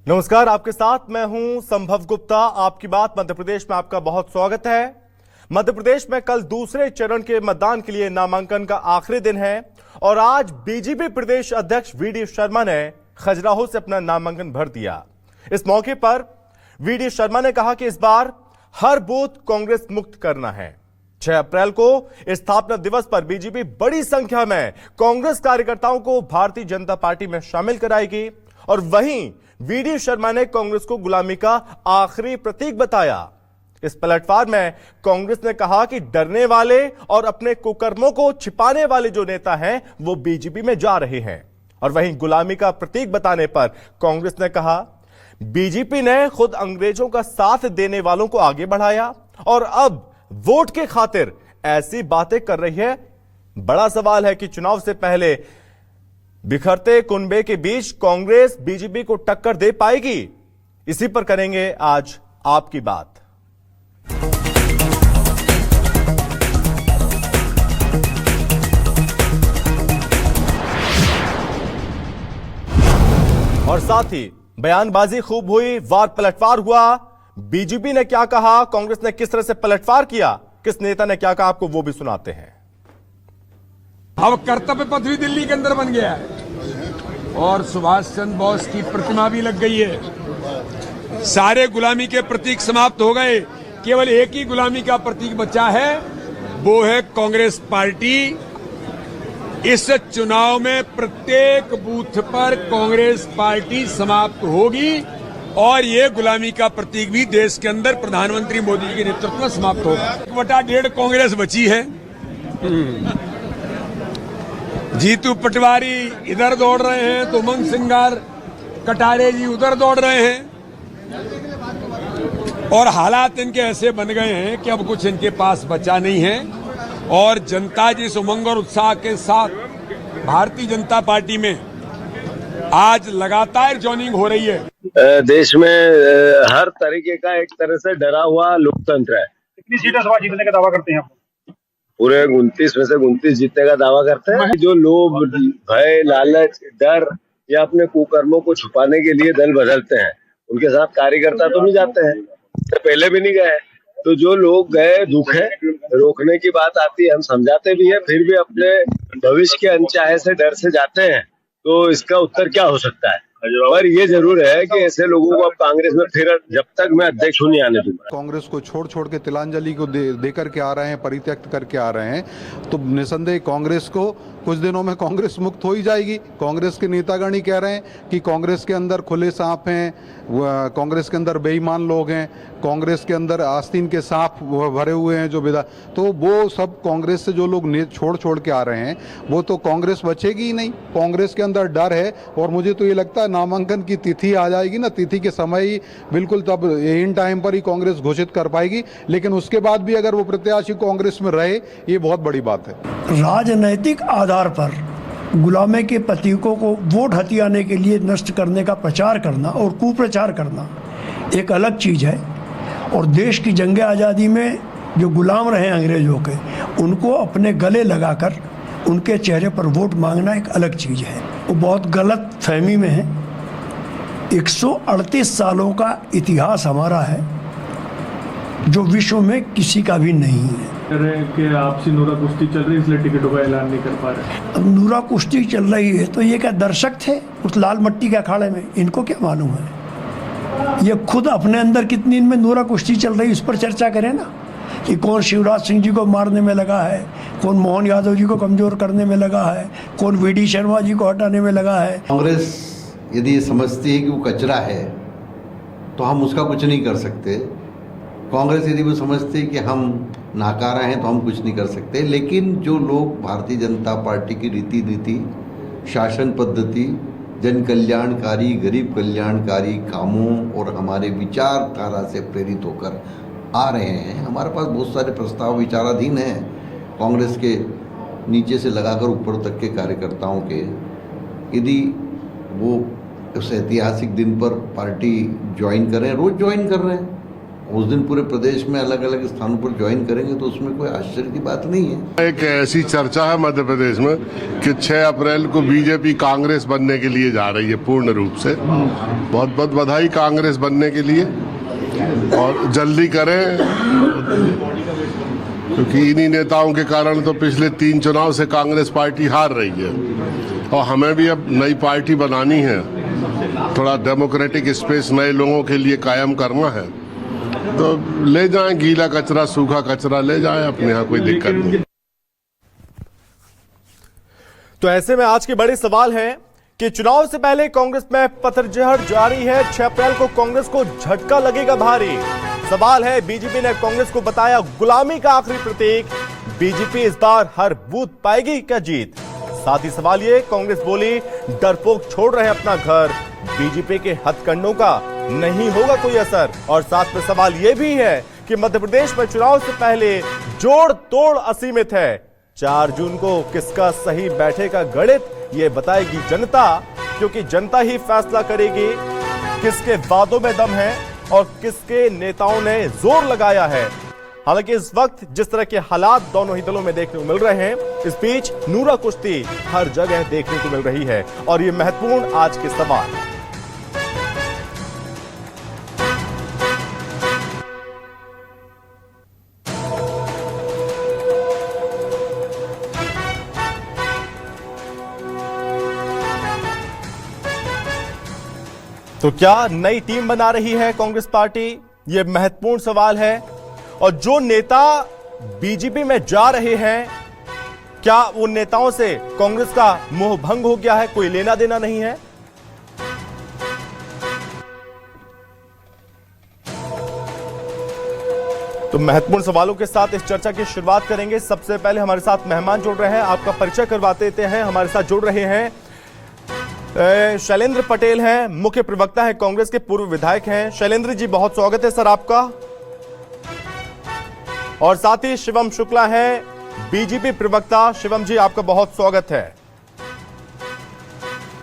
नमस्कार, आपके साथ मैं हूं संभव गुप्ता। आपकी बात मध्य प्रदेश में आपका बहुत स्वागत है। मध्य प्रदेश में कल दूसरे चरण के मतदान के लिए नामांकन का आखिरी दिन है और आज बीजेपी प्रदेश अध्यक्ष वीडी शर्मा ने खजुराहो से अपना नामांकन भर दिया। इस मौके पर वीडी शर्मा ने कहा कि इस बार हर बूथ कांग्रेस मुक्त करना है। 6 अप्रैल को स्थापना दिवस पर बीजेपी बड़ी संख्या में कांग्रेस कार्यकर्ताओं को भारतीय जनता पार्टी में शामिल कराएगी और वहीं वीडी शर्मा ने कांग्रेस को गुलामी का आखिरी प्रतीक बताया। इस पलटवार में कांग्रेस ने कहा कि डरने वाले और अपने कुकर्मों को छिपाने वाले जो नेता हैं वो बीजेपी में जा रहे हैं। और वहीं गुलामी का प्रतीक बताने पर कांग्रेस ने कहा बीजेपी ने खुद अंग्रेजों का साथ देने वालों को आगे बढ़ाया और अब वोट के खातिर ऐसी बातें कर रही है। बड़ा सवाल है कि चुनाव से पहले बिखरते कुनबे के बीच कांग्रेस बीजेपी को टक्कर दे पाएगी? इसी पर करेंगे आज आपकी बात। और साथ ही बयानबाजी खूब हुई, वार पलटवार हुआ। बीजेपी ने क्या कहा, कांग्रेस ने किस तरह से पलटवार किया, किस नेता ने क्या कहा, आपको वो भी सुनाते हैं। अब कर्तव्य पथ भी दिल्ली के अंदर बन गया है और सुभाष चंद्र बोस की प्रतिमा भी लग गई है। सारे गुलामी के प्रतीक समाप्त हो गए, केवल एक ही गुलामी का प्रतीक बचा है, वो है कांग्रेस पार्टी। इस चुनाव में प्रत्येक बूथ पर कांग्रेस पार्टी समाप्त होगी और ये गुलामी का प्रतीक भी देश के अंदर प्रधानमंत्री मोदी जी के नेतृत्व में समाप्त होगा। 1/1.5 कांग्रेस बची है। जीतू पटवारी इधर दौड़ रहे हैं तो उमंग सिंगार कटारे जी उधर दौड़ रहे हैं और हालात इनके ऐसे बन गए हैं कि अब कुछ इनके पास बचा नहीं है और जनता जिस उमंग और उत्साह के साथ भारतीय जनता पार्टी में आज लगातार ज्वाइनिंग हो रही है। देश में हर तरीके का एक तरह से डरा हुआ लोकतंत्र है। कितनी सीटें सभा जीतने का दावा करते हैं आप? पूरे 29 में से 29 जीतने का दावा करते हैं। जो लोग भय, लालच, डर या अपने कुकर्मों को छुपाने के लिए दल बदलते हैं, उनके साथ कार्यकर्ता तो नहीं जाते हैं, तो पहले भी नहीं गए। तो जो लोग गए, दुख है, रोकने की बात आती है, हम समझाते भी है, फिर भी अपने भविष्य के अनचाहे से डर से जाते हैं। तो इसका उत्तर क्या हो सकता है? पर ये जरूर है कि ऐसे लोगों को अब कांग्रेस में फिर जब तक मैं अध्यक्ष हूं नहीं आने दूंगा। कांग्रेस को छोड़ के तिलांजलि को दे करके आ रहे हैं, परित्यक्त करके आ रहे हैं, तो निसंदेह कांग्रेस को कुछ दिनों में कांग्रेस मुक्त हो ही जाएगी। कांग्रेस के नेतागण ही कह रहे हैं कि कांग्रेस के अंदर खुले सांप हैं, कांग्रेस के अंदर बेईमान लोग हैं, कांग्रेस के अंदर आस्तीन के सांप भरे हुए हैं जो तो वो सब कांग्रेस से जो लोग छोड़ के आ रहे हैं वो तो कांग्रेस बचेगी ही नहीं। कांग्रेस के अंदर डर है और मुझे तो ये लगता है नामांकन की तिथि आ जाएगी ना, तिथि के समय ही बिल्कुल तब इन टाइम पर ही कांग्रेस घोषित कर पाएगी, लेकिन उसके बाद भी अगर वो प्रत्याशी कांग्रेस में रहे ये बहुत बड़ी बात है। राजनैतिक आधार पर गुलामी के प्रतीकों को वोट हथियाने के लिए नष्ट करने का प्रचार करना और कुप्रचार करना एक अलग चीज़ है और देश की जंग आज़ादी में जो गुलाम रहे अंग्रेज़ों के, उनको अपने गले लगाकर उनके चेहरे पर वोट मांगना एक अलग चीज़ है। वो बहुत गलत फहमी में है। 138 सालों का इतिहास हमारा है जो विश्व में किसी का भी नहीं है। कह रहे हैं कि आपसी नूरा कुश्ती चल रही है इसलिए टिकटों का ऐलान नहीं कर पा रहे। अब नूरा कुश्ती चल रही है तो ये क्या दर्शक थे उस लाल मट्टी के अखाड़े में, इनको क्या मालूम है? ये खुद अपने अंदर कितनी इनमें नूरा कुश्ती चल रही है, इस पर चर्चा करें ना कि कौन शिवराज सिंह जी को मारने में लगा है, कौन मोहन यादव जी को कमज़ोर करने में लगा है, कौन वीडी शर्मा जी को हटाने में लगा है। कांग्रेस यदि ये समझती है कि वो कचरा है तो हम उसका कुछ नहीं कर सकते। कांग्रेस यदि वो समझती है कि हम नाकारा हैं तो हम कुछ नहीं कर सकते। लेकिन जो लोग भारतीय जनता पार्टी की रीति नीति, शासन पद्धति, जन कल्याणकारी, गरीब कल्याणकारी कामों और हमारे विचारधारा से प्रेरित होकर आ रहे हैं, हमारे पास बहुत सारे प्रस्ताव विचाराधीन हैं कांग्रेस के नीचे से लगाकर ऊपर तक के कार्यकर्ताओं के। यदि वो उस ऐतिहासिक दिन पर पार्टी ज्वाइन करें, रोज़ ज्वाइन कर रहे हैं उस दिन पूरे प्रदेश में अलग अलग स्थानों पर ज्वाइन करेंगे तो उसमें कोई आश्चर्य की बात नहीं है। एक ऐसी चर्चा है मध्य प्रदेश में कि 6 अप्रैल को बीजेपी कांग्रेस बनने के लिए जा रही है पूर्ण रूप से। बहुत बहुत बधाई कांग्रेस बनने के लिए, और जल्दी करें क्योंकि इन्हीं नेताओं के कारण तो पिछले 3 चुनाव से कांग्रेस पार्टी हार रही है, और हमें भी अब नई पार्टी बनानी है। थोड़ा डेमोक्रेटिक स्पेस नए लोगों के लिए कायम करना है, तो ले जाएं गीला कचरा सूखा कचरा ले जाएं, अपने यहाँ कोई दिक्कत नहीं। तो ऐसे में आज के बड़े सवाल है कि चुनाव से पहले कांग्रेस में पतझड़ जारी है। 6 अप्रैल को कांग्रेस को झटका लगेगा भारी। सवाल है, बीजेपी ने कांग्रेस को बताया गुलामी का आखिरी प्रतीक, बीजेपी इस बार हर बूथ पाएगी क्या जीत? साथ ही सवाल ये, कांग्रेस बोली डरपोक छोड़ रहे अपना घर, बीजेपी के हथकंडों का नहीं होगा कोई असर। और साथ में सवाल यह भी है कि मध्य प्रदेश में चुनाव से पहले जोड़ तोड़ असीमित है। 4 जून को किसका सही बैठेगा गणित, ये बताएगी जनता, क्योंकि जनता ही फैसला करेगी किसके वादों में दम है और किसके नेताओं ने जोर लगाया है। हालांकि इस वक्त जिस तरह के हालात दोनों ही दलों में देखने को मिल रहे हैं, इस बीच नूरा कुश्ती हर जगह देखने को मिल रही है, और ये महत्वपूर्ण आज के सवाल। तो क्या नई टीम बना रही है कांग्रेस पार्टी, यह महत्वपूर्ण सवाल है। और जो नेता बीजेपी में जा रहे हैं, क्या उन नेताओं से कांग्रेस का मोह भंग हो गया है, कोई लेना देना नहीं है? तो महत्वपूर्ण सवालों के साथ इस चर्चा की शुरुआत करेंगे। सबसे पहले हमारे साथ मेहमान जुड़ रहे हैं, आपका परिचय करवाते देते हैं। हमारे साथ जुड़ रहे हैं शैलेंद्र पटेल हैं, मुख्य प्रवक्ता है कांग्रेस के, पूर्व विधायक हैं। शैलेंद्र जी, बहुत स्वागत है सर आपका। और साथ ही शिवम शुक्ला हैं, बीजेपी प्रवक्ता। शिवम जी, आपका बहुत स्वागत है।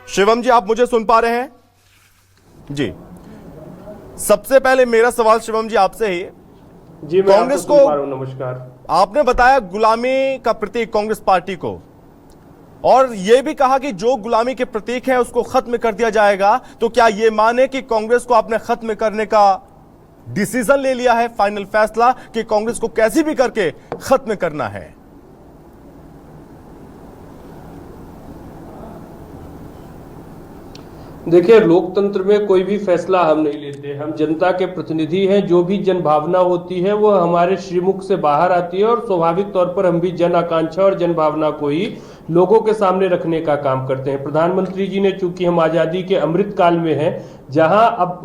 शिवम जी, आप मुझे सुन पा रहे हैं? जी, सबसे पहले मेरा सवाल शिवम जी आपसे ही। जी, मैं कांग्रेस को नमस्कार। आपने बताया गुलामी का प्रतीक कांग्रेस पार्टी को, और यह भी कहा कि जो गुलामी के प्रतीक है उसको खत्म कर दिया जाएगा। तो क्या यह माने कि कांग्रेस को आपने खत्म करने का डिसीजन ले लिया है, फाइनल फैसला कि कांग्रेस को कैसे भी करके खत्म करना है? देखिए, लोकतंत्र में कोई भी फैसला हम नहीं लेते, हम जनता के प्रतिनिधि हैं। जो भी जन भावना होती है वो हमारे श्रीमुख से बाहर आती है, और स्वाभाविक तौर पर हम भी जन आकांक्षा और जन भावना को ही लोगों के सामने रखने का काम करते हैं। प्रधानमंत्री जी ने, चूंकि हम आजादी के अमृत काल में हैं, जहां अब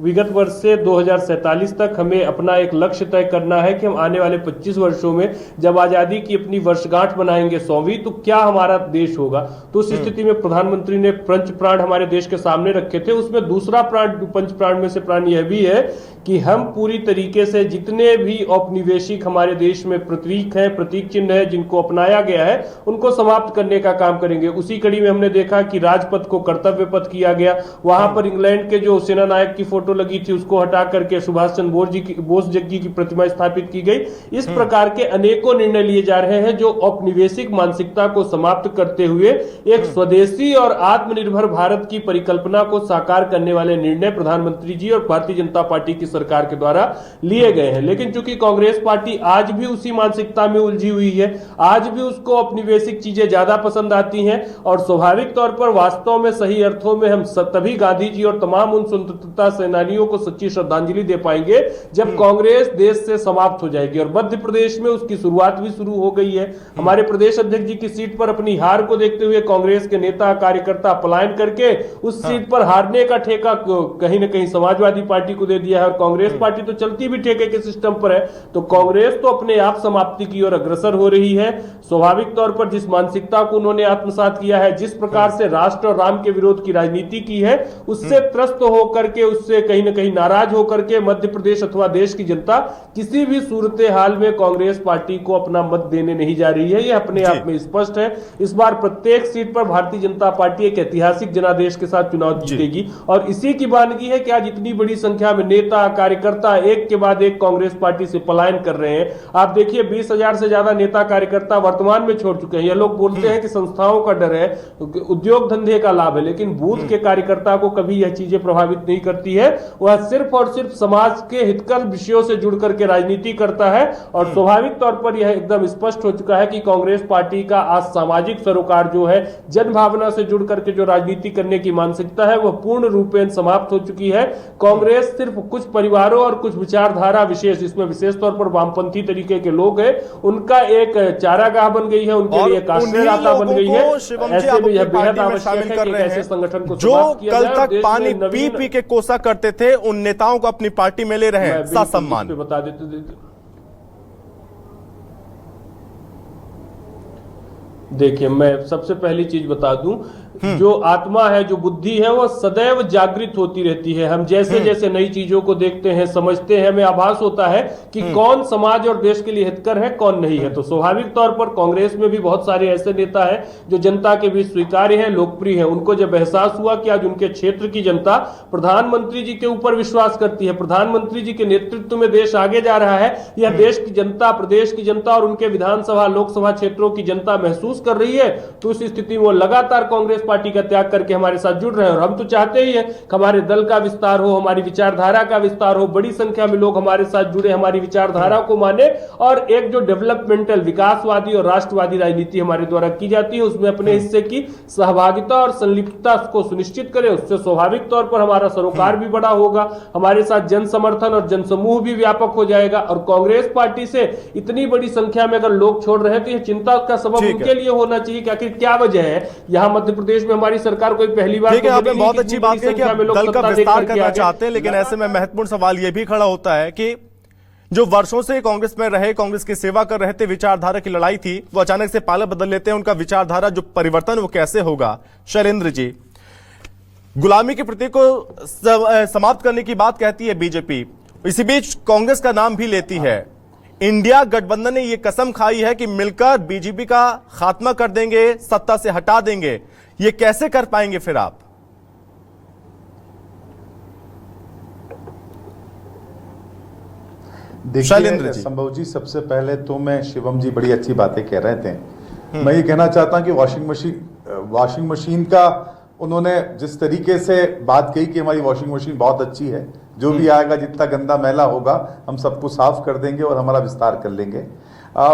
विगत वर्ष से 2047 तक हमें अपना एक लक्ष्य तय करना है कि हम आने वाले 25 वर्षों में जब आजादी की अपनी वर्षगांठ मनाएंगे 100वीं, तो क्या हमारा देश होगा। तो उस स्थिति में प्रधानमंत्री ने पंच प्राण हमारे देश के सामने रखे थे। उसमें दूसरा प्राण, पंच प्राण में से प्राण यह भी है कि हम पूरी तरीके से जितने भी औपनिवेशिक हमारे देश में प्रतीक हैं, प्रतीक चिन्ह है जिनको अपनाया गया है, उनको समाप्त करने का काम करेंगे। उसी कड़ी में हमने देखा कि राजपथ को कर्तव्य पथ किया गया। वहां पर इंग्लैंड के जो सेना नायक की फोटो लगी थी उसको हटा करके सुभाष चंद्र बोस जी की प्रतिमा स्थापित की गई। इस प्रकार के अनेकों निर्णय लिए जा रहे हैं जो औपनिवेशिक मानसिकता को समाप्त करते हुए एक स्वदेशी और आत्मनिर्भर भारत की परिकल्पना को साकार करने वाले निर्णय प्रधानमंत्री जी और भारतीय जनता पार्टी की सरकार के द्वारा लिए गए हैं। लेकिन चूंकि कांग्रेस पार्टी आज भी उसी मानसिकता में उलझी हुई है, आज भी उसको औपनिवेशिक चीजें ज्यादा पसंद आती हैं, और स्वाभाविक तौर पर वास्तव में सही अर्थों में हम तभी गांधी जी और तमाम उन स्वतंत्रता सेनानियों को सच्ची श्रद्धांजलि दे पाएंगे जब कांग्रेस देश से समाप्त हो जाएगी। और मध्य प्रदेश में उसकी शुरुआत भी शुरू हो गई है। हमारे प्रदेश अध्यक्ष जी की सीट पर अपनी हार को देखते हुए कांग्रेस के नेता कार्यकर्ता पलायन करके उस सीट पर हारने का ठेका कहीं ना कहीं समाजवादी पार्टी को दे दिया है, और कांग्रेस पार्टी तो चलती भी ठेके के सिस्टम पर है। तो कांग्रेस तो अपने आप समाप्ति की ओर अग्रसर हो रही है। स्वाभाविक तौर पर जिस मानसिकता को उन्होंने आत्मसात किया है, जिस प्रकार से राष्ट्र और राम के विरोध की राजनीति की है, उससे त्रस्त होकर के, उससे कहीं ना कहीं नाराज होकर के मध्य प्रदेश अथवा देश की जनता किसी भी सूरत हाल में कांग्रेस पार्टी को अपना मत देने नहीं जा रही है। यह अपने आप में स्पष्ट है। इस बार प्रत्येक सीट पर भारतीय जनता पार्टी एक ऐतिहासिक जनादेश के साथ चुनाव जीतेगी और इसी की वानगी है कि आज इतनी बड़ी संख्या में नेता कार्यकर्ता एक के बाद एक कांग्रेस पार्टी से पलायन कर रहे हैं। आप देखिए 20,000 से ज्यादा नेता कार्यकर्ता वर्तमान में छोड़ चुके हैं। ये लोग बोलते हैं कि संस्थाओं का डर है, उद्योग धंधे का लाभ है, लेकिन बूथ के कार्यकर्ता को कभी यह चीजें प्रभावित नहीं करती है। वह सिर्फ और सिर्फ समाज के हितकर विषयों से जुड़ करके राजनीति करता है और स्वाभाविक तौर पर यह एकदम स्पष्ट हो चुका है कि कांग्रेस पार्टी का आज सामाजिक सरोकार जो है, जन भावना से जुड़ करके जो राजनीति करने की मानसिकता है, वह पूर्ण रूपेण समाप्त हो चुकी है। कांग्रेस सिर्फ कुछ परिवारों और कुछ विचारधारा विशेष, इसमें विशेष तौर पर वामपंथी तरीके के लोग हैं, उनका एक चारागाह बन गई है, उनके लिए आश्रयदाता बन गई है। ऐसे में यह बेहद आवश्यक है कि ऐसे संगठन को जो कल तक पानी पी पी के कोसा करते थे, उन नेताओं को अपनी पार्टी में ले रहे हैं ससम्मान। बता देते देखिए, मैं सबसे पहली चीज बता दूं, जो आत्मा है, जो बुद्धि है, वह सदैव जागृत होती रहती है। हम जैसे जैसे नई चीजों को देखते हैं, समझते हैं, हमें आभास होता है कि कौन समाज और देश के लिए हितकर है, कौन नहीं है। तो स्वाभाविक तौर पर कांग्रेस में भी बहुत सारे ऐसे नेता हैं जो जनता के बीच स्वीकार्य हैं, लोकप्रिय हैं। उनको जब एहसास हुआ कि आज उनके क्षेत्र की जनता प्रधानमंत्री जी के ऊपर विश्वास करती है, प्रधानमंत्री जी के नेतृत्व में देश आगे जा रहा है, यह देश की जनता, प्रदेश की जनता और उनके विधानसभा लोकसभा क्षेत्रों की जनता महसूस कर रही है, तो इस स्थिति में वो लगातार कांग्रेस पार्टी का त्याग करके हमारे साथ जुड़ रहे हैं। और हम तो चाहते ही हैं कि हमारे दल का विस्तार हो, हमारी विचारधारा का विस्तार हो, बड़ी संख्या में लोग हमारे साथ जुड़े, हमारी विचारधारा को माने और एक जो डेवलपमेंटल, विकासवादी और राष्ट्रवादी राजनीति हमारे द्वारा की जाती है, उसमें अपने हिस्से की सहभागिता और संलिप्तता को सुनिश्चित करें। उससे स्वाभाविक तौर पर हमारा सरोकार भी बड़ा होगा, हमारे साथ जन समर्थन और जन समूह भी व्यापक हो जाएगा। और कांग्रेस पार्टी से इतनी बड़ी संख्या में अगर लोग छोड़ रहे हैं तो यह चिंता का सबब उनके लिए होना चाहिए कि आखिर क्या वजह है। यहां मध्य प्रदेश में हमारी सरकार कोई पहली बार, ठीक है, आपने बहुत अच्छी बात कही कि आप दल का विस्तार करना चाहते हैं, लेकिन ऐसे में महत्वपूर्ण सवाल यह भी खड़ा होता है कि जो वर्षों से कांग्रेस में रहे, कांग्रेस की सेवा कर रहे थे, विचारधारा की लड़ाई थी, वो अचानक से पाला बदल लेते हैं। उनका विचारधारा जो परिवर्तन वो कैसे होगा? शैलेंद्र जी, गुलामी के प्रतीक को समाप्त करने की बात कहती है बीजेपी, इसी बीच कांग्रेस का नाम भी लेती है। इंडिया गठबंधन ने यह कसम खाई है कि मिलकर बीजेपी का खात्मा कर देंगे, सत्ता से हटा देंगे। ये कैसे कर पाएंगे फिर आप? देखिए संभव जी, सबसे पहले तो मैं, शिवम जी बड़ी अच्छी बातें कह रहे थे। मैं ये कहना चाहता हूं कि वॉशिंग मशीन का उन्होंने जिस तरीके से बात कही कि हमारी वॉशिंग मशीन बहुत अच्छी है, जो भी आएगा, जितना गंदा मैला होगा हम सबको साफ कर देंगे और हमारा विस्तार कर लेंगे।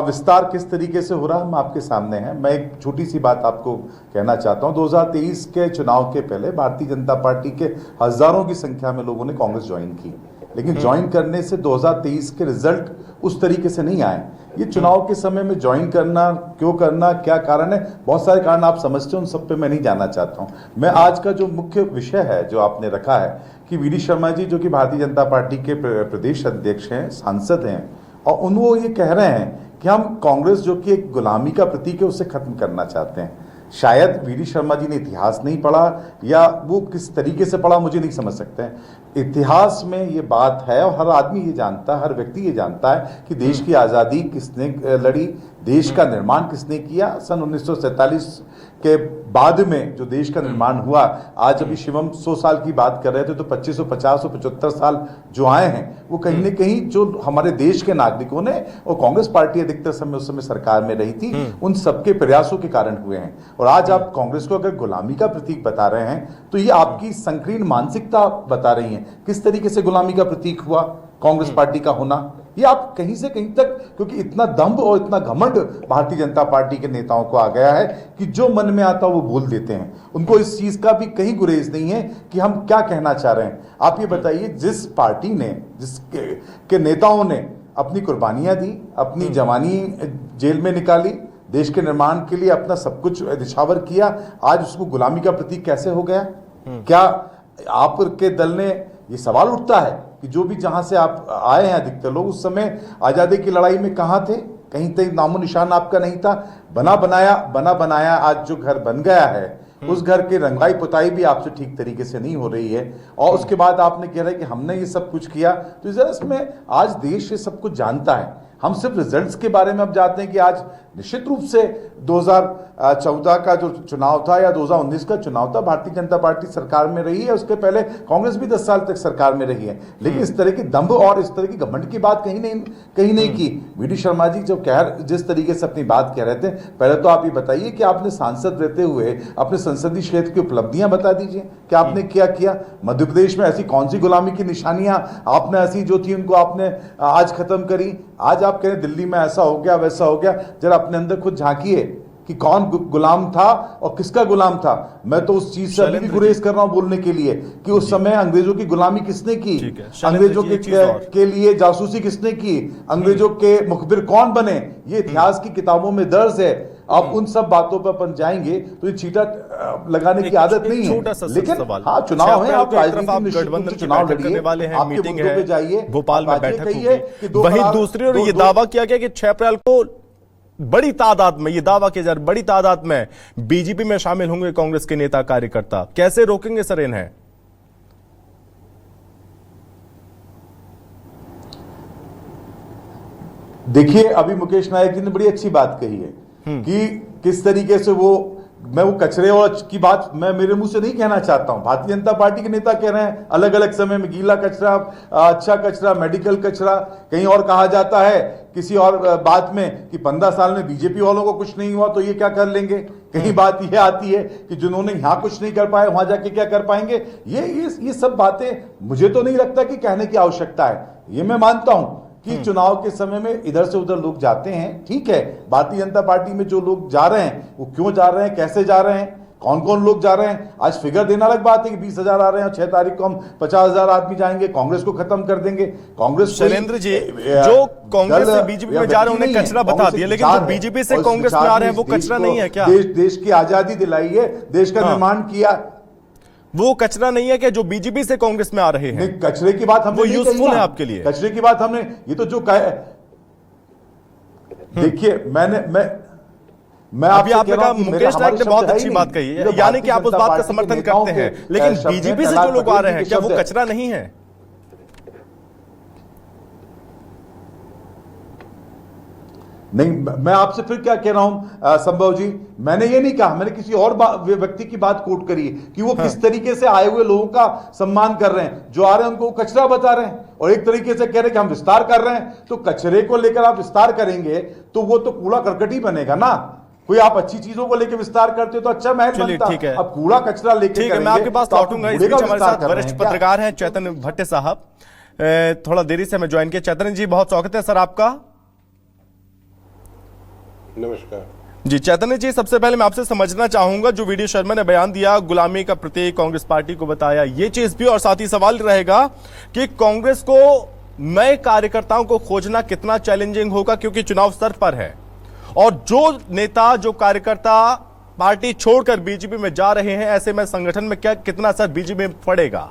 विस्तार किस तरीके से हो रहा है हम आपके सामने हैं। मैं एक छोटी सी बात आपको कहना चाहता हूं। 2023 के चुनाव के पहले भारतीय जनता पार्टी के हजारों की संख्या में लोगों ने कांग्रेस ज्वाइन की, लेकिन ज्वाइन करने से 2023 के रिजल्ट उस तरीके से नहीं आए। ये चुनाव के समय में ज्वाइन करना, क्यों करना, क्या कारण है, बहुत सारे कारण आप समझते हो, उन सब पे मैं नहीं जानना चाहता हूं। मैं आज का जो मुख्य विषय है जो आपने रखा है कि वी डी शर्मा जी, जो कि भारतीय जनता पार्टी के प्रदेश अध्यक्ष हैं, सांसद हैं, और वो ये कह रहे हैं कि हम कांग्रेस जो कि एक गुलामी का प्रतीक है उसे खत्म करना चाहते हैं। शायद वी डी शर्मा जी ने इतिहास नहीं पढ़ा या वो किस तरीके से पढ़ा, मुझे नहीं समझ सकते हैं। इतिहास में ये बात है और हर आदमी ये जानता है, हर व्यक्ति ये जानता है कि देश की आज़ादी किसने लड़ी, देश का निर्माण किसने किया। सन 1947 के बाद में जो देश का निर्माण हुआ, आज अभी शिवम 100 साल की बात कर रहे थे, तो 2550 और 75 साल जो आए हैं वो कहीं न कहीं जो हमारे देश के नागरिकों ने, और कांग्रेस पार्टी अधिकतर समय उस समय सरकार में रही थी, उन सबके प्रयासों के कारण हुए हैं। और आज आप कांग्रेस को अगर गुलामी का प्रतीक बता रहे हैं तो ये आपकी संकीर्ण मानसिकता बता रही है। किस तरीके से गुलामी का प्रतीक हुआ कांग्रेस पार्टी का होना, ये आप कहीं से कहीं तक, क्योंकि इतना दंभ और इतना घमंड भारतीय जनता पार्टी के नेताओं को आ गया है कि जो मन में आता वो बोल देते हैं। उनको इस चीज का भी कहीं गुरेज नहीं है कि हम क्या कहना चाह रहे हैं। आप ये बताइए, जिस पार्टी ने, जिसके नेताओं ने अपनी कुर्बानियां दी, अपनी जवानी जेल में निकाली, देश के निर्माण के लिए अपना सब कुछ निछावर किया, आज उसको गुलामी का प्रतीक कैसे हो गया? क्या आपके दल ने, ये सवाल उठता है कि जो भी जहां से आप आए हैं अधिकतर लोग, उस समय आजादी की लड़ाई में कहां थे? कहीं तक नामो निशान आपका नहीं था। बना बनाया आज जो घर बन गया है उस घर की रंगाई पुताई भी आपसे ठीक तरीके से नहीं हो रही है, और उसके बाद आपने कह रहा है कि हमने ये सब कुछ किया। तो जरा इसमें आज देश ये सब कुछ जानता है, हम सिर्फ रिजल्ट्स के बारे में अब जानते हैं कि आज निश्चित रूप से 2014 का जो चुनाव था या 2019 का चुनाव था, भारतीय जनता पार्टी सरकार में रही है, उसके पहले कांग्रेस भी 10 साल तक सरकार में रही है, लेकिन इस तरह की दंभ और इस तरह की घमंड की बात कहीं नहीं की। वी.डी. शर्मा जी जो जिस तरीके से अपनी बात कह रहे थे, पहले तो आप ये बताइए कि आपने सांसद रहते हुए अपने संसदीय क्षेत्र की उपलब्धियां बता दीजिए कि आपने क्या किया। मध्य प्रदेश में ऐसी कौन सी गुलामी की निशानियां आपने ऐसी जो थी उनको आपने आज खत्म करी। आज आप कह रहे दिल्ली में ऐसा हो गया वैसा हो गया, जरा अपने अंदर खुद झांकिए कि कौन गुलाम था और किसका गुलाम था। मैं तो उस चीज से अभी भी गुरेज कर रहा हूं बोलने के लिए कि उस समय अंग्रेजों की गुलामी किसने की, अंग्रेजों के लिए जासूसी किसने की, अंग्रेजों के मुखबिर कौन बने, ये इतिहास की किताबों में दर्ज है। अब उन सब बातों पर अपन जाएंगे तो ये चीटा लगाने की आदत नहीं है, लेकिन हाँ चुनाव है, आप राजनीतिक चुनाव लड़िए, आपके मुद्दों पे जाइए, भोपाल में बैठक होगी। वहीं दूसरी ओर ये दावा किया गया कि 6 अप्रैल को बड़ी तादाद में, ये दावा किया जा रहा है, बड़ी तादाद में बीजेपी में शामिल होंगे कांग्रेस के नेता कार्यकर्ता। कैसे रोकेंगे सर इन्हें? देखिए, अभी मुकेश नायक जी ने बड़ी अच्छी बात कही है कि किस तरीके से मैं वो कचरे और की बात मैं मेरे मुंह से नहीं कहना चाहता हूं। भारतीय जनता पार्टी के नेता कह रहे हैं अलग अलग समय में, गीला कचरा, अच्छा कचरा, मेडिकल कचरा, कहीं और कहा जाता है किसी और बात में कि 15 साल में बीजेपी वालों को कुछ नहीं हुआ तो ये क्या कर लेंगे। कहीं बात ये आती है कि जिन्होंने यहां कुछ नहीं कर पाए वहां जाके क्या कर पाएंगे। ये सब बातें मुझे तो नहीं लगता कि कहने की आवश्यकता है। ये मैं मानता हूं कि चुनाव के समय में इधर से उधर लोग जाते हैं, ठीक है। भारतीय जनता पार्टी में जो लोग जा रहे हैं वो क्यों जा रहे हैं, कैसे जा रहे हैं, कौन कौन लोग जा रहे हैं, आज फिगर देना अलग बात है कि 20,000 आ रहे हैं और 6 तारीख को हम 50,000 आदमी जाएंगे, कांग्रेस को खत्म कर देंगे। कांग्रेस शैलेंद्र जी, जो कांग्रेस से बीजेपी में जा रहे हैं उन्हें कचरा बता दिया, लेकिन जो बीजेपी से कांग्रेस में आ रहे हैं वो कचरा नहीं है क्या? देश की आजादी दिलाई है, देश का निर्माण किया, वो कचरा नहीं है क्या जो बीजेपी से कांग्रेस में आ रहे हैं? कचरे की बात हमने वो यूजफुल है आपके लिए? कचरे की बात हमने, ये तो जो देखिए मैं अभी आपने कहा, मुकेश नायक ने बहुत अच्छी बात कही है, यानी कि आप उस बात का समर्थन करते हैं, लेकिन बीजेपी से जो लोग आ रहे हैं क्या वो कचरा नहीं है? नहीं, मैं आपसे फिर क्या कह रहा हूं संभव जी, मैंने ये नहीं कहा, मैंने किसी और व्यक्ति की बात कोट करी है कि वो किस तरीके से आए हुए लोगों का सम्मान कर रहे हैं, जो आ रहे हैं उनको कचरा बता रहे हैं, और एक तरीके से कह रहे हैं कि हम विस्तार कर रहे हैं। तो कचरे को लेकर आप विस्तार करेंगे तो वो तो कूड़ा करकट ही बनेगा ना। कोई आप अच्छी चीजों को लेकर विस्तार करते हो तो अच्छा महल बनता है, अब कूड़ा कचरा लेकर ठीक है। मैं आपके पास लौटूंगा। इस बीच हमारे साथ वरिष्ठ पत्रकार हैं चैतन्य भट्टे साहब, थोड़ा देरी से हमें ज्वाइन किया। चैतन्य जी, बहुत स्वागत है सर आपका। नमस्कार जी चैतन्य जी, सबसे पहले मैं आपसे समझना चाहूंगा, जो वी.डी. शर्मा ने बयान दिया, गुलामी का प्रतीक कांग्रेस पार्टी को बताया, ये चीज भी, और साथ ही सवाल रहेगा कि कांग्रेस को नए कार्यकर्ताओं को खोजना कितना चैलेंजिंग होगा, क्योंकि चुनाव स्तर पर है और जो नेता, जो कार्यकर्ता पार्टी छोड़कर बीजेपी में जा रहे हैं, ऐसे में संगठन में कितना असर बीजेपी में पड़ेगा?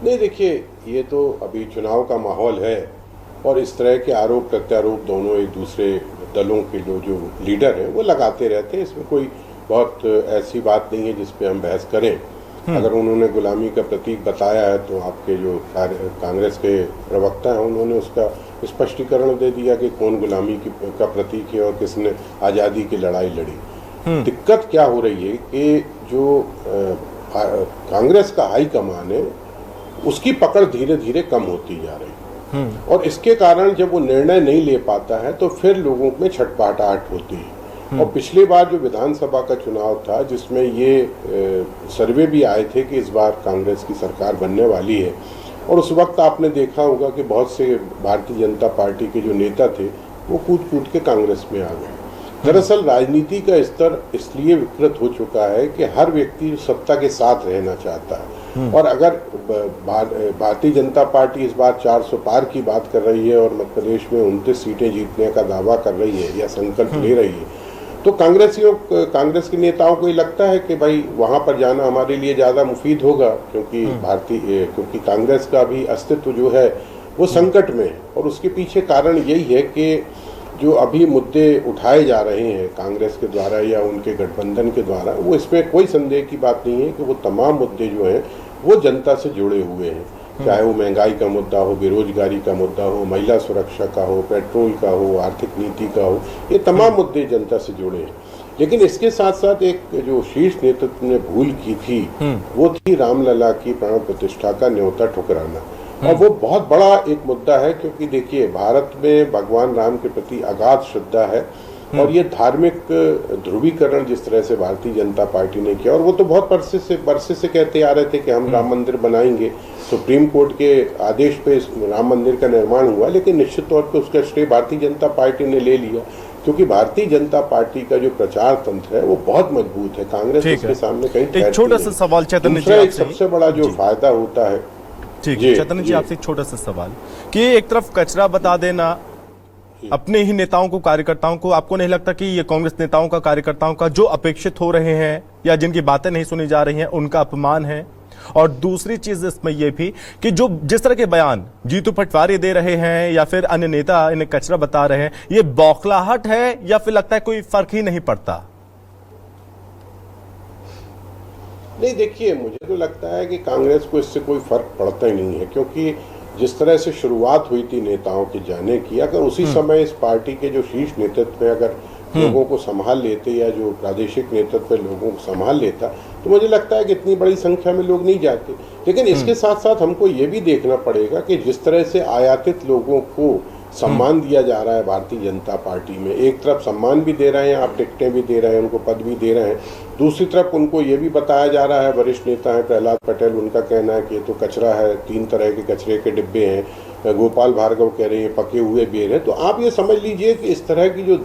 नहीं, देखिए, ये तो अभी चुनाव का माहौल है और इस तरह के आरोप प्रत्यारोप दोनों एक दूसरे दलों के जो लीडर हैं वो लगाते रहते हैं। इसमें कोई बहुत ऐसी बात नहीं है जिस पे हम बहस करें। अगर उन्होंने गुलामी का प्रतीक बताया है तो आपके जो कांग्रेस के प्रवक्ता हैं उन्होंने उसका स्पष्टीकरण दे दिया कि कौन गुलामी का प्रतीक है और किसने आज़ादी की लड़ाई लड़ी। दिक्कत क्या हो रही है कि जो कांग्रेस का हाईकमान है उसकी पकड़ धीरे धीरे कम होती जा रही है, और इसके कारण जब वो निर्णय नहीं ले पाता है तो फिर लोगों में छटपटाहट होती है। और पिछली बार जो विधानसभा का चुनाव था जिसमें ये सर्वे भी आए थे कि इस बार कांग्रेस की सरकार बनने वाली है, और उस वक्त आपने देखा होगा कि बहुत से भारतीय जनता पार्टी के जो नेता थे वो कूद कूद के कांग्रेस में आ गए। दरअसल राजनीति का स्तर इसलिए विकृत हो चुका है कि हर व्यक्ति सत्ता के साथ रहना चाहता है, और अगर भारतीय जनता पार्टी इस बार 400 पार की बात कर रही है और मध्य प्रदेश में 29 सीटें जीतने का दावा कर रही है या संकल्प ले रही है, तो कांग्रेस के नेताओं को ये लगता है कि भाई वहां पर जाना हमारे लिए ज़्यादा मुफीद होगा, क्योंकि कांग्रेस का भी अस्तित्व जो है वो संकट में है। और उसके पीछे कारण यही है कि जो अभी मुद्दे उठाए जा रहे हैं कांग्रेस के द्वारा या उनके गठबंधन के द्वारा, वो इसमें कोई संदेह की बात नहीं है कि वो तमाम मुद्दे जो हैं वो जनता से जुड़े हुए हैं। चाहे वो महंगाई का मुद्दा हो, बेरोजगारी का मुद्दा हो, महिला सुरक्षा का हो, पेट्रोल का हो, आर्थिक नीति का हो, ये तमाम मुद्दे जनता से जुड़े हैं। लेकिन इसके साथ साथ एक जो शीर्ष नेतृत्व ने भूल की थी वो थी रामलला की प्राण प्रतिष्ठा का न्योता ठुकराना, और वो बहुत बड़ा एक मुद्दा है, क्योंकि देखिए भारत में भगवान राम के प्रति अगाध श्रद्धा है और ये धार्मिक ध्रुवीकरण जिस तरह से भारतीय जनता पार्टी ने किया, और वो तो बहुत बरसे से कहते आ रहे थे कि हम राम मंदिर बनाएंगे। सुप्रीम कोर्ट के आदेश पे राम मंदिर का निर्माण हुआ, लेकिन निश्चित तौर पे उसका श्रेय भारतीय जनता पार्टी ने ले लिया, क्योंकि भारतीय जनता पार्टी का जो प्रचार तंत्र है वो बहुत मजबूत है। कांग्रेस इसके सामने कहीं एक छोटा सा सवाल चैतन्य जी आपसे, सबसे बड़ा जो फायदा होता है, ठीक है चैतन्य जी आपसे एक छोटा सा सवाल कि एक तरफ कचरा बता देना अपने ही नेताओं को, कार्यकर्ताओं को, आपको नहीं लगता कि ये कांग्रेस नेताओं का, कार्यकर्ताओं का जो अपेक्षित हो रहे हैं या जिनकी बातें नहीं सुनी जा रही हैं उनका अपमान है? और दूसरी चीज इसमें यह भी कि जो जिस तरह के बयान जीतू पटवारी दे रहे हैं या फिर अन्य नेता इन्हें कचरा बता रहे हैं, ये बौखलाहट है या फिर लगता है कोई फर्क ही नहीं पड़ता? नहीं, देखिए मुझे तो लगता है कि कांग्रेस को इससे कोई फर्क पड़ता ही नहीं है, क्योंकि जिस तरह से शुरुआत हुई थी नेताओं के जाने की, अगर उसी समय इस पार्टी के जो शीर्ष नेतृत्व है अगर लोगों को संभाल लेते या जो प्रादेशिक नेतृत्व लोगों को संभाल लेता, तो मुझे लगता है कि इतनी बड़ी संख्या में लोग नहीं जाते। लेकिन इसके साथ साथ हमको ये भी देखना पड़ेगा कि जिस तरह से आयातित लोगों को सम्मान दिया जा रहा है भारतीय जनता पार्टी में, एक तरफ सम्मान भी दे रहे हैं, आप टिकटें भी दे रहे हैं, उनको पद भी दे रहे हैं, दूसरी तरफ उनको ये भी बताया जा रहा है, वरिष्ठ नेता है प्रहलाद पटेल, उनका कहना है कि ये तो कचरा है, 3 तरह के कचरे के डिब्बे हैं, गोपाल भार्गव कह रहे हैं पके हुए बेर हैं। तो आप ये समझ लीजिए कि इस तरह की जो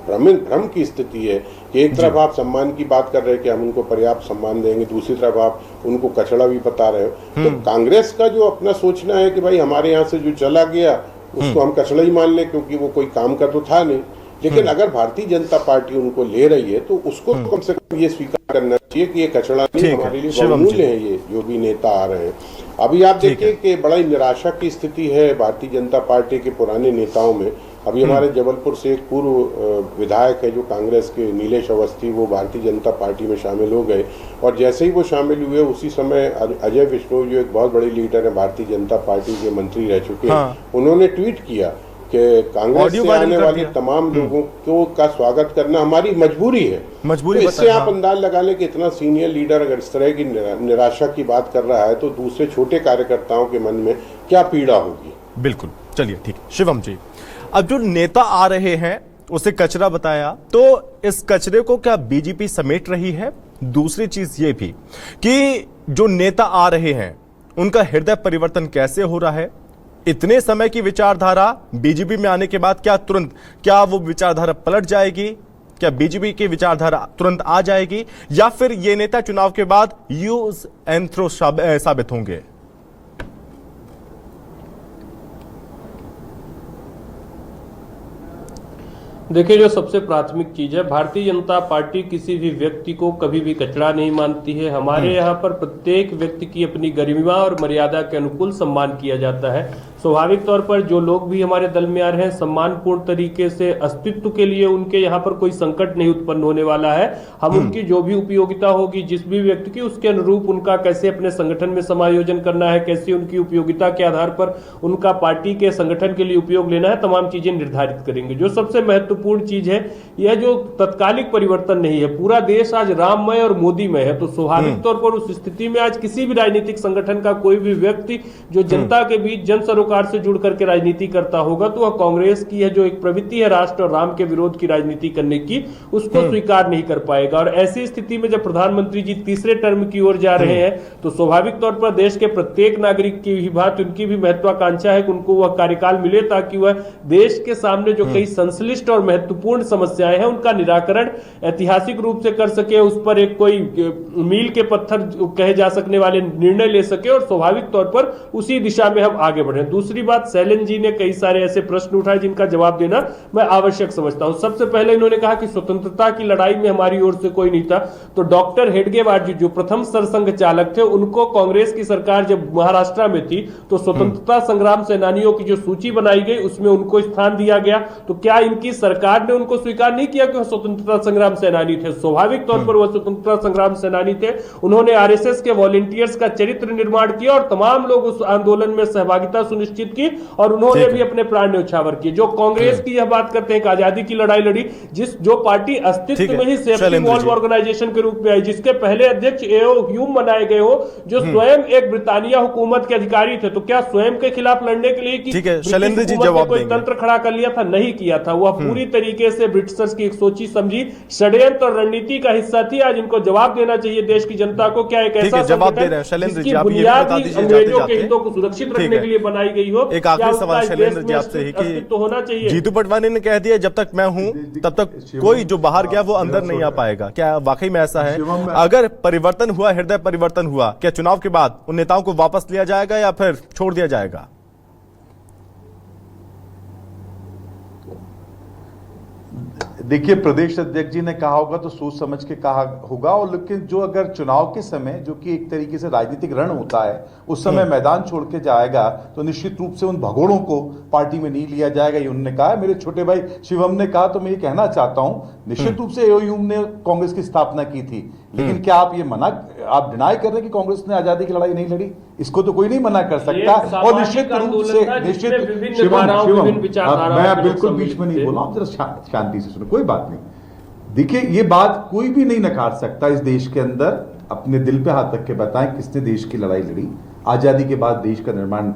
भ्रम की स्थिति है कि एक तरफ आप सम्मान की बात कर रहे हैं कि हम उनको पर्याप्त सम्मान देंगे, दूसरी तरफ आप उनको कचरा भी बता रहे हो। तो कांग्रेस का जो अपना सोचना है कि भाई हमारे यहाँ से जो चला गया उसको हम कचरा ही मान लें, क्योंकि वो कोई काम का तो था नहीं। लेकिन अगर भारतीय जनता पार्टी उनको ले रही है तो उसको कम से कम ये स्वीकार करना चाहिए कि ये कचरा नहीं, हमारे लिए बहुमूल्य है ये जो भी नेता आ रहे हैं। अभी आप देखिए कि बड़ा ही निराशा की स्थिति है भारतीय जनता पार्टी के पुराने नेताओं में। अभी हमारे जबलपुर से एक पूर्व विधायक है जो कांग्रेस के, नीलेश अवस्थी, वो भारतीय जनता पार्टी में शामिल हो गए, और जैसे ही वो शामिल हुए उसी समय अजय विष्णु जो एक बहुत बड़ी लीडर है भारतीय जनता पार्टी के, मंत्री रह चुके हैं, उन्होंने ट्वीट किया कि कांग्रेस से आने वाले तमाम लोगों को का स्वागत करना हमारी मजबूरी है। तो इससे आप अंदाज लगा लें कि इतना सीनियर लीडर अगर इस तरह की निराशा की बात कर रहा है तो दूसरे छोटे कार्यकर्ताओं के मन में क्या पीड़ा होगी। बिल्कुल, चलिए ठीक है। शिवम जी, अब जो नेता आ रहे हैं उसे कचरा बताया, तो इस कचरे को क्या बीजेपी समेट रही है? दूसरी चीज ये भी कि जो नेता आ रहे हैं उनका हृदय परिवर्तन कैसे हो रहा है? इतने समय की विचारधारा बीजेपी में आने के बाद क्या वो विचारधारा पलट जाएगी? क्या बीजेपी की विचारधारा तुरंत आ जाएगी, या फिर ये नेता चुनाव के बाद यूज एंड थ्रो साबित होंगे? देखिए, जो सबसे प्राथमिक चीज है, भारतीय जनता पार्टी किसी भी व्यक्ति को कभी भी कचरा नहीं मानती है। हमारे यहाँ पर प्रत्येक व्यक्ति की अपनी गरिमा और मर्यादा के अनुकूल सम्मान किया जाता है। स्वाभाविक तौर पर जो लोग भी हमारे दल में आ रहे हैं, सम्मानपूर्ण तरीके से अस्तित्व के लिए उनके यहाँ पर कोई संकट नहीं उत्पन्न होने वाला है। हम उनकी जो भी उपयोगिता होगी जिस भी व्यक्ति की, उसके अनुरूप उनका कैसे अपने संगठन में समायोजन करना है, कैसे उनकी उपयोगिता के आधार पर उनका पार्टी के संगठन के लिए उपयोग लेना है, तमाम चीजें निर्धारित करेंगे। जो सबसे महत्वपूर्ण चीज है, यह जो तत्कालिक परिवर्तन नहीं है, पूरा देश आज राममय और मोदीमय है। तो स्वाभाविक तौर पर उस स्थिति में आज किसी भी राजनीतिक संगठन का कोई भी व्यक्ति जो जनता के बीच जन सरोकार से जुड़ करके राजनीति करता होगा, तो वह कांग्रेस की है जो एक प्रवृत्ति है राष्ट्र और राम के विरोध की राजनीति करने की, उसको स्वीकार नहीं कर पाएगा। और ऐसी स्थिति में जब प्रधानमंत्री जी तीसरे टर्म की ओर जा रहे हैं, तो स्वाभाविक तौर पर देश के प्रत्येक नागरिक की भी बात, उनकी भी महत्वाकांक्षा है कि उनको वह कार्यकाल मिले, ताकि वह देश के सामने जो कई संश्लिष्ट और महत्वपूर्ण समस्याएं हैं उनका निराकरण ऐतिहासिक रूप से कर सके, उस पर एक कोई मील के पत्थर कहे जा सकने वाले निर्णय ले सके और स्वाभाविक तौर पर उसी दिशा में हम आगे बढ़े। दूसरी बात, शैलेंद्र जी ने कई सारे ऐसे प्रश्न उठाए जिनका जवाब देना मैं आवश्यक समझता हूं। सबसे पहले इन्होंने कहा कि स्वतंत्रता की लड़ाई में हमारी ओर से कोई नहीं था, तो डॉक्टर हेडगेवार जी जो प्रथम सरसंघ चालक थे, उनको कांग्रेस की सरकार जब महाराष्ट्र में थी तो स्वतंत्रता संग्राम सेनानियों की जो सूची बनाई गई उसमें उनको स्थान दिया गया। तो क्या इनकी सरकार ने उनको स्वीकार नहीं किया कि वह स्वतंत्रता संग्राम सेनानी थे? स्वाभाविक तौर पर वह स्वतंत्रता संग्राम सेनानी थे। उन्होंने आरएसएस के वॉलंटियर्स का चरित्र निर्माण किया और तमाम लोग उस आंदोलन में सहभागिता सुनिश्चित की और उन्होंने भी अपने प्राण न्यौछावर किए। जो कांग्रेस की यह बात करते हैं कि आजादी की लड़ाई लड़ी, जो पार्टी अस्तित्व में ही सेफ्टी वॉल्व ऑर्गेनाइजेशन के रूप में आई, जिसके पहले अध्यक्ष एओ ह्यूम बनाए गए हो, जो स्वयं एक ब्रिटानिया हुकूमत के अधिकारी थे, तो क्या स्वयं के खिलाफ लड़ने के लिए कि शैलेंद्र जी जवाब कोई तंत्र खड़ा कर लिया था? नहीं किया था। वह पूरी तरीके से ब्रिटिशर्स की एक सोची समझी षड्यंत्र और रणनीति का हिस्सा थी। आज इनको जवाब देना चाहिए देश की जनता को। क्या एक ऐसा जवाब दे रहे हैं शैलेंद्र जी, आप ये बता दीजिए अंग्रेजों के हितों को सुरक्षित रखने के लिए बनाई गई हो? एक आखिरी सवाल शैलेंद्र जी आपसे ही कि होना चाहिए। जीतू पटवारी ने कह दिया जब तक मैं हूं तब तक कोई जो बाहर गया वो अंदर नहीं आ पाएगा। क्या वाकई में ऐसा है? अगर परिवर्तन हुआ, हृदय परिवर्तन हुआ, क्या चुनाव के बाद उन नेताओं को वापस लिया जाएगा या फिर छोड़ दिया जाएगा? देखिए, प्रदेश अध्यक्ष जी ने कहा होगा तो सोच समझ के कहा होगा, और लेकिन जो अगर चुनाव के समय जो कि एक तरीके से राजनीतिक रण होता है उस समय मैदान छोड़ के जाएगा तो निश्चित रूप से उन भगोड़ों को पार्टी में नहीं लिया जाएगा, ये उन्होंने कहा। मेरे छोटे भाई शिवम ने कहा तो मैं ये कहना चाहता हूं, निश्चित रूप से एओयूम ने कांग्रेस की स्थापना की थी, लेकिन क्या आप डिनाई कर रहे हैं कि कांग्रेस ने आजादी की लड़ाई नहीं लड़ी? इसको तो कोई नहीं मना कर सकता। और निश्चित रूप से मैं बिल्कुल बीच में नहीं बोला, जरा शांति से सुनो, कोई बात नहीं। देखिए, ये बात कोई भी नहीं नकार सकता इस देश के अंदर, अपने दिल पे हाथ रख के बताएं किसने देश की लड़ाई लड़ी, आजादी के बाद देश का निर्माण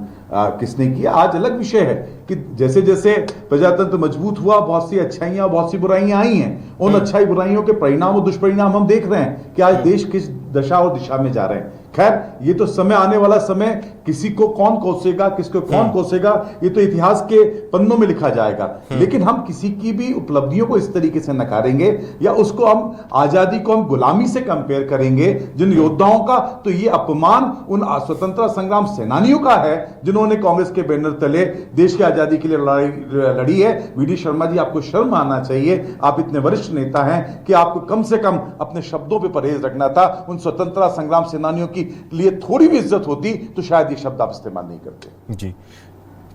किसने किया। आज अलग विषय है कि जैसे जैसे प्रजातंत्र मजबूत हुआ, बहुत सी अच्छाइयां बहुत सी बुराइयां आई हैं। उन अच्छाई बुराइयों के परिणाम और दुष्परिणाम हम देख रहे हैं कि आज देश किस दशा और दिशा में जा रहे हैं। खैर, ये तो समय आने वाला समय, किसी को कौन कोसेगा किसको कौन कोसेगा ये तो इतिहास के पन्नों में लिखा जाएगा। लेकिन हम किसी की भी उपलब्धियों को इस तरीके से नकारेंगे या उसको हम आजादी को हम गुलामी से कंपेयर करेंगे जिन योद्धाओं का, तो ये अपमान उन स्वतंत्रता संग्राम सेनानियों का है जिन्होंने कांग्रेस के बैनर तले देश की आजादी के लिए लड़ी है। वी.डी. शर्मा जी, आपको शर्म आना चाहिए। आप इतने वरिष्ठ नेता हैं कि आपको कम से कम अपने शब्दों पर परहेज रखना था। उन स्वतंत्रता संग्राम सेनानियों की लिए थोड़ी भी इज्जत होती तो शायद ये शब्द आप इस्तेमाल नहीं करते। जी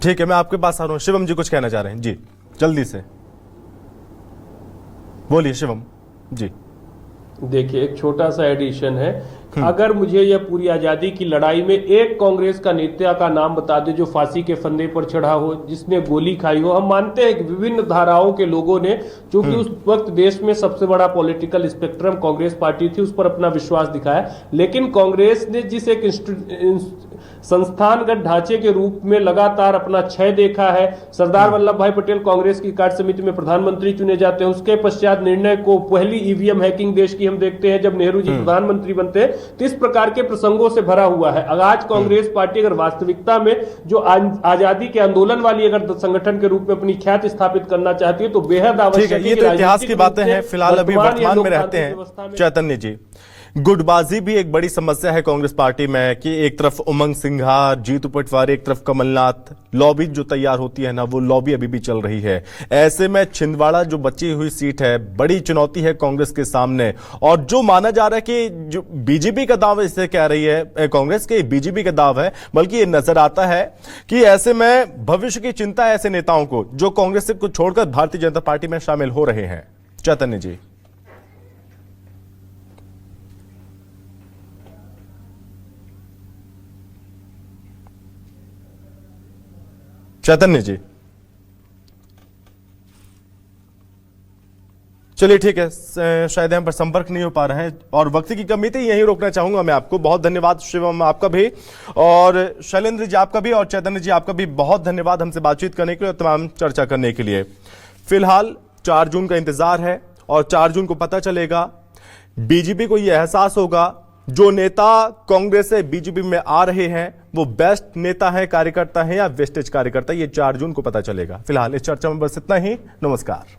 ठीक है, मैं आपके पास आ रहा हूं। शिवम जी कुछ कहना चाह रहे हैं? जी जल्दी से बोलिए शिवम जी। देखिए, एक छोटा सा एडिशन है। अगर मुझे यह पूरी आजादी की लड़ाई में एक कांग्रेस का नेता का नाम बता दे जो फांसी के फंदे पर चढ़ा हो, जिसने गोली खाई हो। हम मानते हैं कि विभिन्न धाराओं के लोगों ने, चूंकि उस वक्त देश में सबसे बड़ा पॉलिटिकल स्पेक्ट्रम कांग्रेस पार्टी थी, उस पर अपना विश्वास दिखाया। लेकिन कांग्रेस ने जिस एक संस्थानगत ढांचे के रूप में लगातार अपना क्षय देखा है। सरदार वल्लभ भाई पटेल कांग्रेस की कार्य समिति में प्रधानमंत्री चुने जाते हैं, उसके पश्चात निर्णय को पहली ईवीएम हैकिंग देश की हम देखते हैं जब नेहरू जी प्रधानमंत्री बनते हैं। तो इस प्रकार के प्रसंगों से भरा हुआ है। आज कांग्रेस पार्टी अगर वास्तविकता में जो आजादी के आंदोलन वाली अगर संगठन के रूप में अपनी ख्याति स्थापित करना चाहती है तो बेहद आवश्यक है। ये तो इतिहास की बातें हैं, फिलहाल अभी वर्तमान में रहते हैं। चैतन्य जी, गुटबाजी भी एक बड़ी समस्या है कांग्रेस पार्टी में कि एक तरफ उमंग सिंघा, जीतू पटवारी, एक तरफ कमलनाथ, लॉबी जो तैयार होती है ना, वो लॉबी अभी भी चल रही है। ऐसे में छिंदवाड़ा जो बची हुई सीट है, बड़ी चुनौती है कांग्रेस के सामने। और जो माना जा रहा है कि जो बीजेपी का दाव इसे कह रही है कांग्रेस के, बीजेपी का दाव है, बल्कि ये नजर आता है कि ऐसे में भविष्य की चिंता है ऐसे नेताओं को जो कांग्रेस को छोड़कर भारतीय जनता पार्टी में शामिल हो रहे हैं। चैतन्य जी। चैतन्य जी, चलिए ठीक है, शायद यहाँ पर संपर्क नहीं हो पा रहा है और वक्त की कमी थी, यहीं रोकना चाहूंगा मैं आपको। बहुत धन्यवाद शिवम आपका भी, और शैलेंद्र जी आपका भी, और चैतन्य जी आपका भी बहुत धन्यवाद हमसे बातचीत करने के लिए और तमाम चर्चा करने के लिए। फिलहाल 4 जून का इंतजार है और 4 जून को पता चलेगा, बीजेपी को यह एहसास होगा जो नेता कांग्रेस से बीजेपी में आ रहे हैं वो बेस्ट नेता है, कार्यकर्ता है या वेस्टेज कार्यकर्ता, ये 4 जून को पता चलेगा। फिलहाल इस चर्चा में बस इतना ही। नमस्कार।